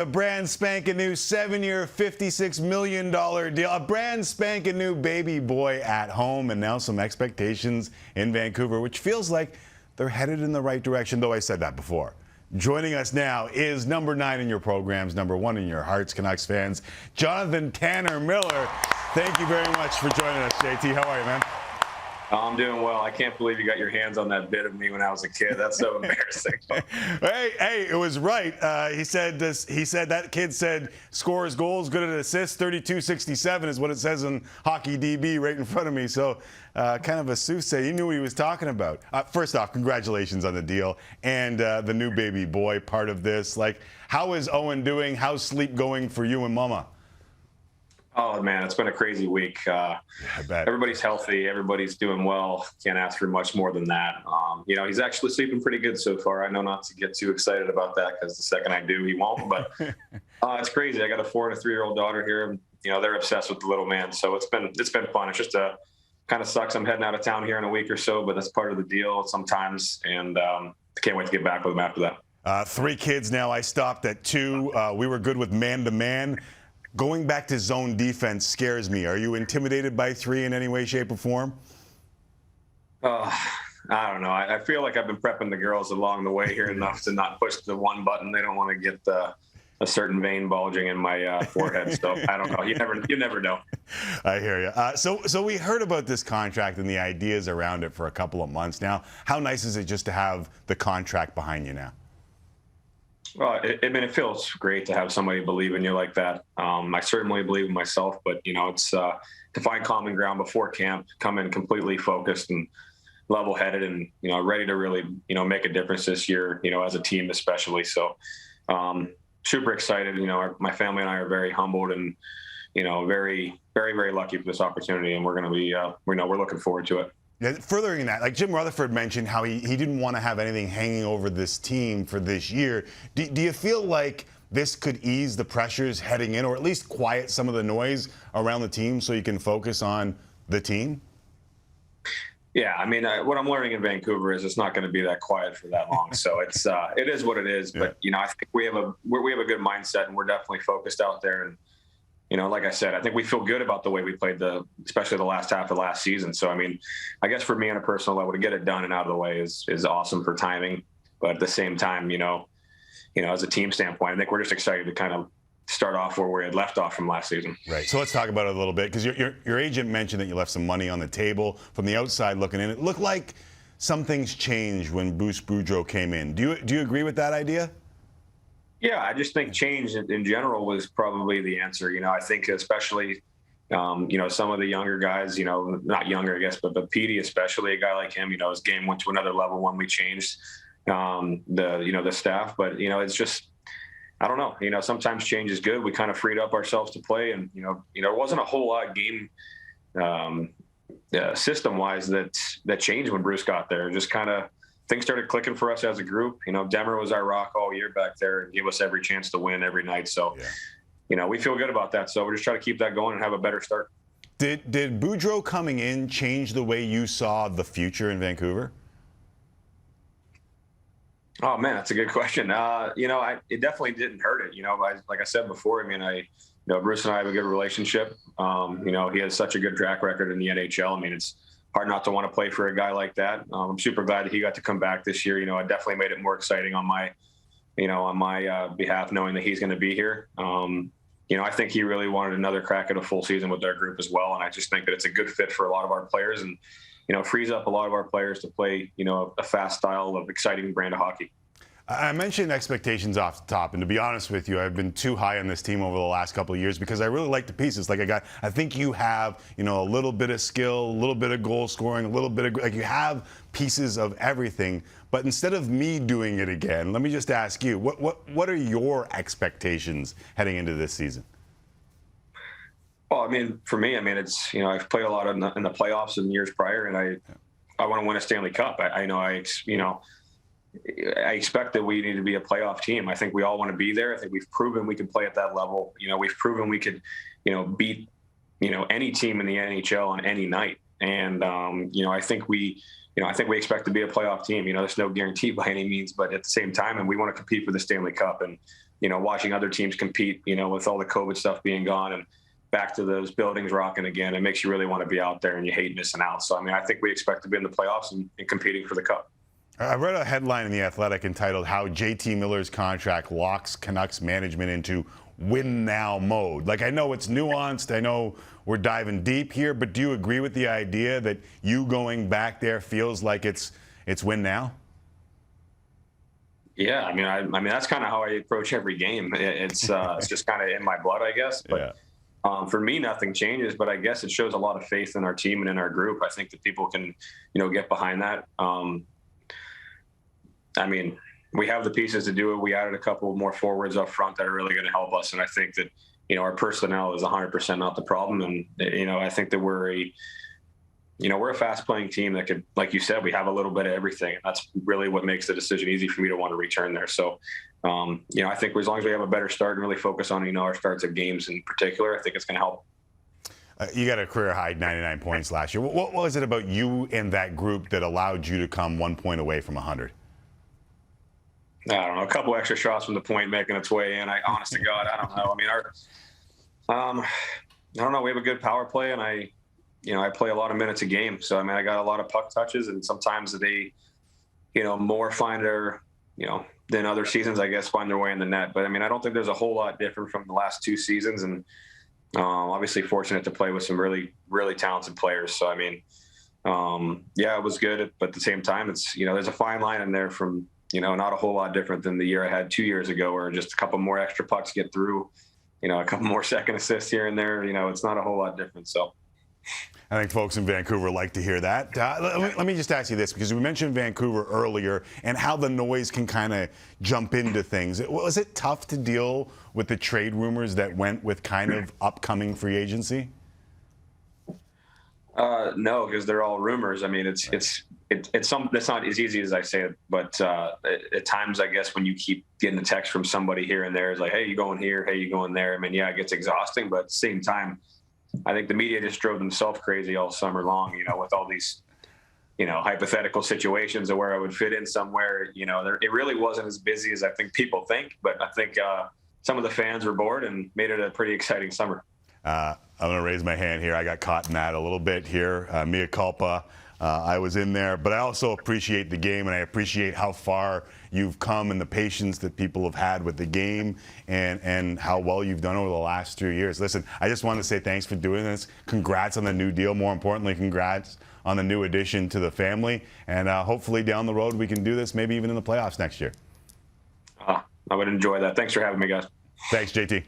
A brand spanking new 7-year, $56 million deal. A brand spanking new baby boy at home, and now some expectations in Vancouver, which feels like they're headed in the right direction, though I said that before. Joining us now is number 9 in your programs, number 1 in your hearts, Canucks fans, Jonathan Tanner Miller. Thank you very much for joining us, JT. How are you, man? I'm doing well. I can't believe you got your hands on that bit of me when I was a kid. That's so embarrassing. Hey, it was right. He said that kid said scores goals, good at assists, 32-67 is what it says in Hockey DB right in front of me. So kind of a soothsayer. He knew what he was talking about. First off, congratulations on the deal and the new baby boy part of this. Like, how is Owen doing? How's sleep going for you and Mama? Oh, man, it's been a crazy week. I bet. Everybody's healthy. Everybody's doing well. Can't ask for much more than that. He's actually sleeping pretty good so far. I know not to get too excited about that because the second I do, he won't. But it's crazy. I got a 4- and a 3-year-old daughter here. They're obsessed with the little man. So it's been fun. It's just kind of sucks. I'm heading out of town here in a week or so, but that's part of the deal sometimes. And I can't wait to get back with him after that. 3 kids now. I stopped at 2. We were good with man-to-man. Going back to zone defense scares me. Are you intimidated by 3 in any way, shape, or form? I don't know. I feel like I've been prepping the girls along the way here enough to not push the one button. They don't want to get a certain vein bulging in my forehead. So I don't know. You never know. I hear you. So we heard about this contract and the ideas around it for a couple of months now. How nice is it just to have the contract behind you now? Well, it feels great to have somebody believe in you like that. I certainly believe in myself, but, it's to find common ground before camp, come in completely focused and level-headed and, ready to really, make a difference this year, as a team especially. So super excited. My family and I are very humbled and, very, very, very lucky for this opportunity. And we're going to be, we're looking forward to it. Yeah, furthering that, like Jim Rutherford mentioned how he didn't want to have anything hanging over this team for this year. Do you feel like this could ease the pressures heading in, or at least quiet some of the noise around the team so you can focus on the team? Yeah, I mean, what I'm learning in Vancouver is it's not going to be that quiet for that long. So it is what it is. But I think we have a good mindset, and we're definitely focused out there. And like I said, I think we feel good about the way we played especially the last half of last season. So, I mean, I guess for me on a personal level, to get it done and out of the way is awesome for timing. But at the same time, as a team standpoint, I think we're just excited to kind of start off where we had left off from last season. Right. So let's talk about it a little bit, because your agent mentioned that you left some money on the table. From the outside looking in, it looked like some things changed when Boudreaux came in. Do you agree with that idea? Yeah, I just think change in general was probably the answer. I think especially, some of the younger guys, not younger, I guess, but Petey, especially a guy like him, his game went to another level when we changed the staff. But, it's just, I don't know, sometimes change is good. We kind of freed up ourselves to play. And, there wasn't a whole lot of game system-wise that changed when Bruce got there. Just kind of, things started clicking for us as a group. Demmer was our rock all year back there and gave us every chance to win every night. So, we feel good about that. So we're just trying to keep that going and have a better start. Did Boudreaux coming in change the way you saw the future in Vancouver? Oh, man, that's a good question. It definitely didn't hurt it. Like I said before, Bruce and I have a good relationship. He has such a good track record in the NHL. I mean, it's hard not to want to play for a guy like that. I'm super glad that he got to come back this year. It definitely made it more exciting on my behalf, knowing that he's going to be here. I think he really wanted another crack at a full season with our group as well. And I just think that it's a good fit for a lot of our players and, frees up a lot of our players to play, a fast style of exciting brand of hockey. I mentioned expectations off the top, and to be honest with you, I've been too high on this team over the last couple of years because I really like the pieces. I think you have, a little bit of skill, a little bit of goal scoring, a little bit of, you have pieces of everything. But instead of me doing it again, let me just ask you, what are your expectations heading into this season? Well, for me, it's, I've played a lot in the playoffs in years prior, and I want to win a Stanley Cup. I expect that we need to be a playoff team. I think we all want to be there. I think we've proven we can play at that level. We've proven we could, beat, any team in the NHL on any night. And, I think we expect to be a playoff team. There's no guarantee by any means, but at the same time, and we want to compete for the Stanley Cup. And watching other teams compete, with all the COVID stuff being gone and back to those buildings rocking again, it makes you really want to be out there and you hate missing out. So, I think we expect to be in the playoffs and competing for the cup. I read a headline in The Athletic entitled "How JT Miller's Contract Locks Canucks Management into Win Now Mode." Like, I know it's nuanced. I know we're diving deep here, but do you agree with the idea that you going back there feels like it's win now? Yeah, I mean that's kind of how I approach every game. It's just kind of in my blood, I guess. But for me, nothing changes. But I guess it shows a lot of faith in our team and in our group. I think that people can, get behind that. We have the pieces to do it. We added a couple more forwards up front that are really going to help us. And I think that, our personnel is 100% not the problem. And, I think that we're a fast playing team that could, like you said, we have a little bit of everything. And that's really what makes the decision easy for me to want to return there. So, I think as long as we have a better start and really focus on, our starts of games in particular, I think it's going to help. You got a career high 99 points last year. What was it about you and that group that allowed you to come 1 point away from 100? I don't know, a couple extra shots from the point making its way in. Honest to God, I don't know. I don't know. We have a good power play, and I play a lot of minutes a game. So, I got a lot of puck touches, and sometimes they, more find their, than other seasons, I guess, find their way in the net. But, I don't think there's a whole lot different from the last 2 seasons. And obviously fortunate to play with some really, really talented players. So, it was good. But at the same time, it's, there's a fine line in there from, not a whole lot different than the year I had 2 years ago, where just a couple more extra pucks get through, a couple more second assists here and there. It's not a whole lot different. So I think folks in Vancouver like to hear that. Let me just ask you this, because we mentioned Vancouver earlier and how the noise can kind of jump into things. Was it tough to deal with the trade rumors that went with kind of upcoming free agency? No, because they're all rumors. It's not as easy as I say it, but at times, I guess, when you keep getting a text from somebody here and there, it's like, hey, you going here? Hey, you going there? It gets exhausting, but at the same time, I think the media just drove themselves crazy all summer long, with all these, hypothetical situations of where I would fit in somewhere. It really wasn't as busy as I think people think, but I think some of the fans were bored and made it a pretty exciting summer. I'm going to raise my hand here. I got caught in that a little bit here. Mea culpa. I was in there, but I also appreciate the game, and I appreciate how far you've come and the patience that people have had with the game and how well you've done over the last 3 years. Listen, I just want to say thanks for doing this. Congrats on the new deal. More importantly, congrats on the new addition to the family. And hopefully down the road we can do this, maybe even in the playoffs next year. I would enjoy that. Thanks for having me, guys. Thanks, JT.